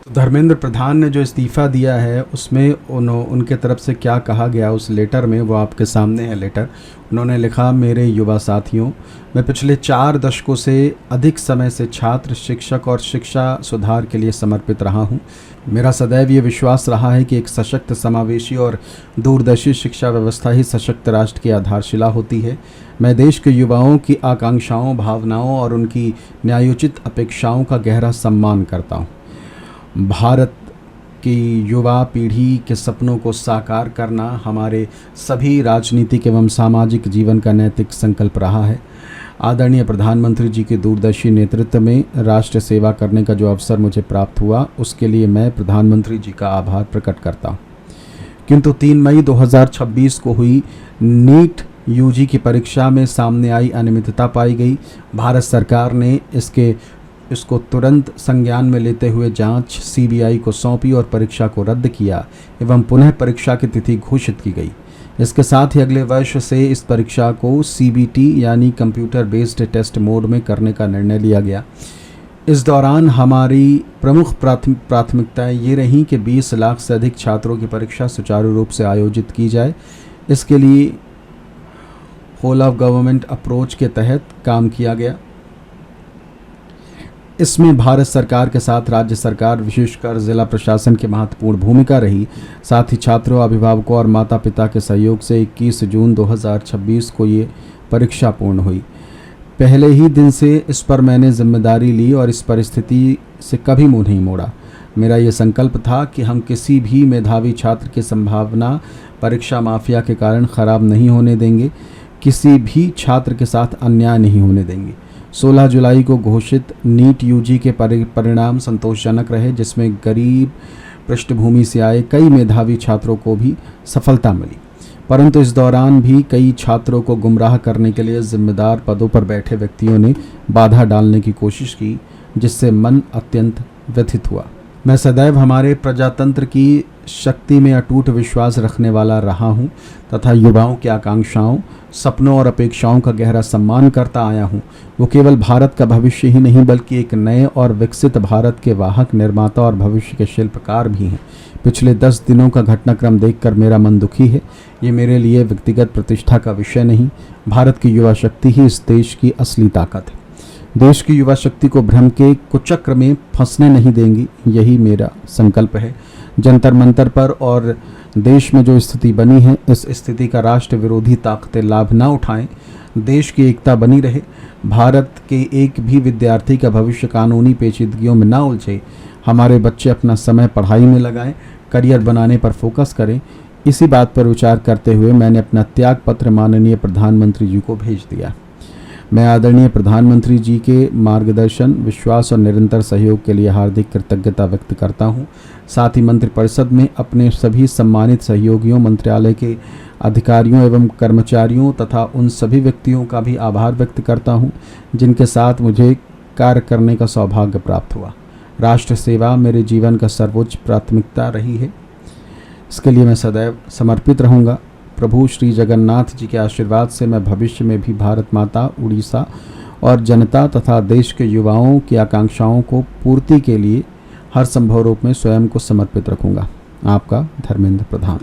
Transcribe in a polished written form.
धर्मेंद्र प्रधान ने जो इस्तीफ़ा दिया है उसमें उनके तरफ से क्या कहा गया उस लेटर में, वो आपके सामने है लेटर। उन्होंने लिखा, मेरे युवा साथियों, मैं पिछले 4 दशकों से अधिक समय से छात्र, शिक्षक और शिक्षा सुधार के लिए समर्पित रहा हूँ। मेरा सदैव ये विश्वास रहा है कि एक सशक्त, समावेशी और दूरदर्शी शिक्षा व्यवस्था ही सशक्त राष्ट्र की आधारशिला होती है। मैं देश के युवाओं की आकांक्षाओं, भावनाओं और उनकी न्यायोचित अपेक्षाओं का गहरा सम्मान करता हूँ। भारत की युवा पीढ़ी के सपनों को साकार करना हमारे सभी राजनीतिक एवं सामाजिक जीवन का नैतिक संकल्प रहा है। आदरणीय प्रधानमंत्री जी के दूरदर्शी नेतृत्व में राष्ट्र सेवा करने का जो अवसर मुझे प्राप्त हुआ, उसके लिए मैं प्रधानमंत्री जी का आभार प्रकट करता हूँ। किंतु 3 मई 2026 को हुई नीट यूजी की परीक्षा में सामने आई अनियमितता पाई गई। भारत सरकार ने इसको तुरंत संज्ञान में लेते हुए जांच सीबीआई को सौंपी और परीक्षा को रद्द किया एवं पुनः परीक्षा की तिथि घोषित की गई। इसके साथ ही अगले वर्ष से इस परीक्षा को सीबीटी यानी कंप्यूटर बेस्ड टेस्ट मोड में करने का निर्णय लिया गया। इस दौरान हमारी प्रमुख प्राथमिकताएं ये रहीं कि 20 लाख से अधिक छात्रों की परीक्षा सुचारू रूप से आयोजित की जाए। इसके लिए होल ऑफ गवर्नमेंट अप्रोच के तहत काम किया गया। इसमें भारत सरकार के साथ राज्य सरकार, विशेषकर जिला प्रशासन की महत्वपूर्ण भूमिका रही। साथ ही छात्रों, अभिभावकों और माता पिता के सहयोग से 21 जून 2026 को ये परीक्षा पूर्ण हुई। पहले ही दिन से इस पर मैंने जिम्मेदारी ली और इस परिस्थिति से कभी मुंह नहीं मोड़ा। मेरा ये संकल्प था कि हम किसी भी मेधावी छात्र की संभावना परीक्षा माफिया के कारण ख़राब नहीं होने देंगे, किसी भी छात्र के साथ अन्याय नहीं होने देंगे। 16 जुलाई को घोषित नीट यूजी के परिणाम संतोषजनक रहे, जिसमें गरीब पृष्ठभूमि से आए कई मेधावी छात्रों को भी सफलता मिली। परंतु इस दौरान भी कई छात्रों को गुमराह करने के लिए जिम्मेदार पदों पर बैठे व्यक्तियों ने बाधा डालने की कोशिश की, जिससे मन अत्यंत व्यथित हुआ। मैं सदैव हमारे प्रजातंत्र की शक्ति में अटूट विश्वास रखने वाला रहा हूं तथा युवाओं की आकांक्षाओं, सपनों और अपेक्षाओं का गहरा सम्मान करता आया हूं। वो केवल भारत का भविष्य ही नहीं बल्कि एक नए और विकसित भारत के वाहक, निर्माता और भविष्य के शिल्पकार भी हैं। पिछले 10 दिनों का घटनाक्रम देखकर मेरा मन दुखी है। ये मेरे लिए व्यक्तिगत प्रतिष्ठा का विषय नहीं, भारत की युवा शक्ति ही इस देश की असली ताकत है। देश की युवा शक्ति को भ्रम के कुचक्र में फंसने नहीं देंगी, यही मेरा संकल्प है। जंतर मंतर पर और देश में जो स्थिति बनी है, इस स्थिति का राष्ट्र विरोधी ताकतें लाभ ना उठाएं। देश की एकता बनी रहे, भारत के एक भी विद्यार्थी का भविष्य कानूनी पेचीदगियों में ना उलझे। हमारे बच्चे अपना समय पढ़ाई में लगाएं, करियर बनाने पर फोकस करें। इसी बात पर विचार करते हुए मैंने अपना त्याग पत्र माननीय प्रधानमंत्री जी को भेज दिया। मैं आदरणीय प्रधानमंत्री जी के मार्गदर्शन, विश्वास और निरंतर सहयोग के लिए हार्दिक कृतज्ञता व्यक्त करता हूं। साथ ही मंत्रिपरिषद में अपने सभी सम्मानित सहयोगियों, मंत्रालय के अधिकारियों एवं कर्मचारियों तथा उन सभी व्यक्तियों का भी आभार व्यक्त करता हूं, जिनके साथ मुझे कार्य करने का सौभाग्य प्राप्त हुआ। राष्ट्र सेवा मेरे जीवन का सर्वोच्च प्राथमिकता रही है। इसके लिए मैं सदैव समर्पित रहूँगा। प्रभु श्री जगन्नाथ जी के आशीर्वाद से मैं भविष्य में भी भारत माता, उड़ीसा और जनता तथा देश के युवाओं की आकांक्षाओं को पूर्ति के लिए हर संभव रूप में स्वयं को समर्पित रखूंगा। आपका धर्मेंद्र प्रधान।